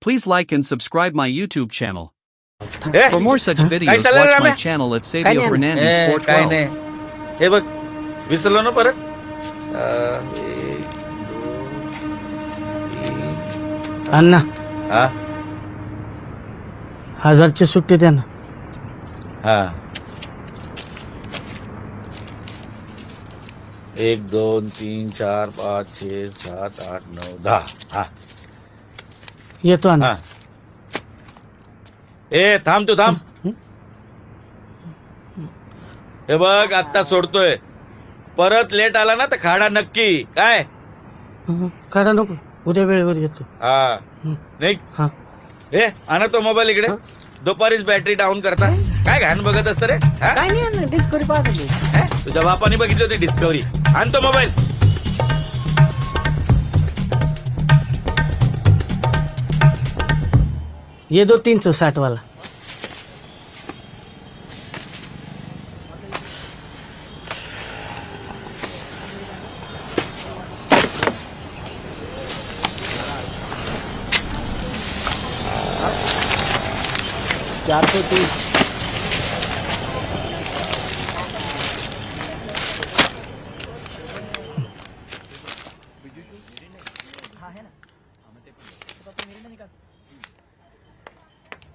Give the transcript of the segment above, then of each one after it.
Please like and subscribe my YouTube channel. A, For more such काय videos, चाललंय watch ray my Ramya? channel at काय Savio नाही. Fernandez काय 412. नाही हे बघ विसरलो ना परत 1 2 3 अण्णा हा 1000ची सुट्टी द्या ना. हा 1 2 3 4 5 6 7 8 9 10 हा येतो अण्णा. हा ए थांब तू थांब हे बघ आत्ता सोडतोय परत लेट आला ना तर खाडा नक्की काय काढा नको, उद्या वेळेवर येतो. हा नाही हा ए आणा तो मोबाईल इकडे दुपारीच बॅटरी डाऊन करता काय घाण बघत असतं रे हा? काय नाही डिस्कवरी पाहतो. हे? तुझ्या बापाने बघितली होती डिस्कवरी आण तो मोबाईल ये दो 360 वाला.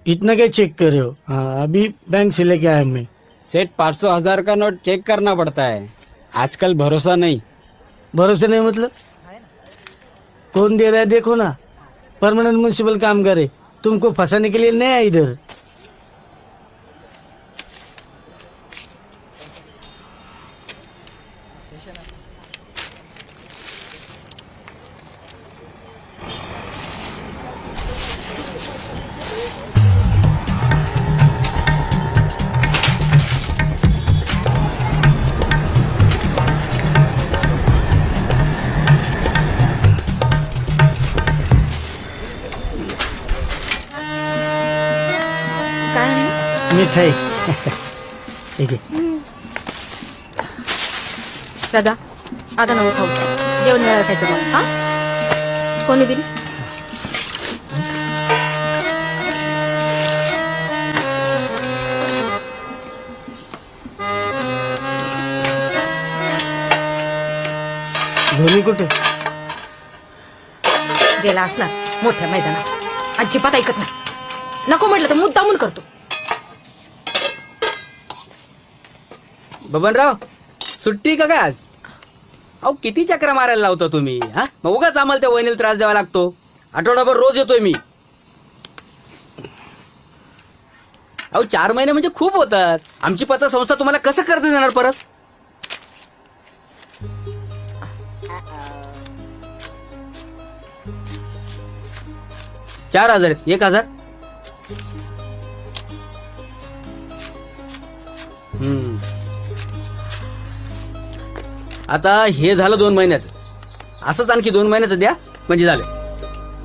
इतना क्या चेक कर रहे हो? हाँ, अभी बैंक से लेके आया मैं. सेठ 500,000 का नोट चेक करना पड़ता है आजकल भरोसा नहीं. भरोसे नहीं मतलब कौन दे रहा है देखो ना. परमानेंट म्युनिसिपल काम करे, तुमको फंसाने के लिए नहीं है इधर. मिठाई ठीक आहे. श्रद्धा आता नको खाऊ, जेवण वेळा खायचं मग. हा कोणी दिली? धोनी कुठे? गेला असणार मोठ्या मैदानात. अजिबात ऐकत नाही. नको म्हटलं तर मुद्दामून करतो. बबनराव सुट्टी का काय आज? अहो किती चक्रा मारायला लावता तुम्ही हा? मग उगाच आम्हाला त्या वहिनीला त्रास द्यावा लागतो. आठवडाभर रोज येतोय मी. अहो 4 महिने म्हणजे खूप होतात. आमची पतसंस्था तुम्हाला कसं कर्ज देणार परत? चार 1000 1000. आता हे झालं 2 महिन्याचं. असंच आणखी 2 महिन्याचं द्या म्हणजे झालं.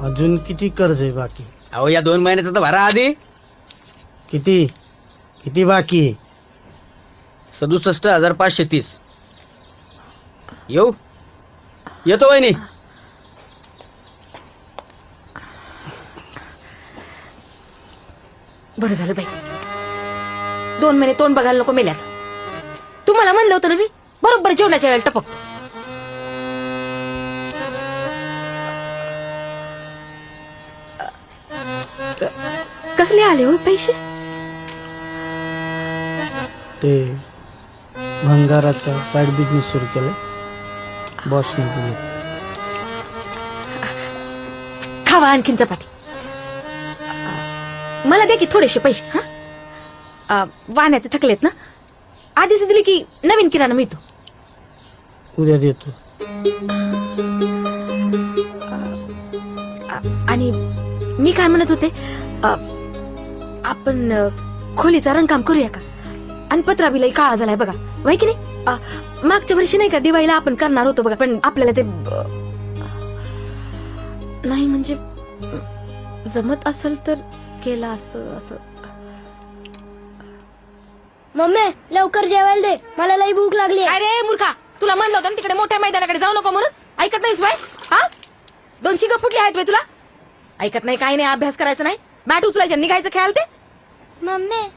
अजून किती कर्ज आहे बाकी? अहो या 2 महिन्याचं तर भरा आधी. किती किती बाकी आहे? 67,530. येऊ येतो वहिनी. बरं झालं बाई, 2 महिने तोंड बघायला नको मेल्याच. तुम्हाला म्हणलं होतं ना मी, बरोबर जेवणाच्या वेळेला टपकतो. कसले आले हो पैसे? ते भंगाराचा साईड बिझनेस सुरू केलाय बॉसने दिले. खावा आणखीन चपाती. मला द्या की थोडेसे पैसे. हा वाण्याचे थकलेत ना, आधीच दिली की नवीन किराणा मिळतो. उद्या देतो. आणि मी काय म्हणत होते, आपण खोलीचा रंगकाम करूया का? आणि पत्राबिलाही काळा झालाय बघा, वय की नाही? मागच्या वर्षी नाही का दिवाळीला आपण करणार होतो बघा, पण आपल्याला ते नाही म्हणजे जमत असेल तर केलं असतं असं. मम्मी लवकर जेवायला दे, मला लई भूक लागली. अरे मूर्खा, तुला म्हणलं होतं ना तिकडे मोठ्या मैदानाकडे जाऊ नको म्हणून. ऐकत नाहीस बाय? हा 2 शिंग फुटली आहेत बाई तुला. ऐकत नाही काही नाही, अभ्यास करायचा नाही, बॅट उचलायच्या निघायचं खेळायला ते. मम्मी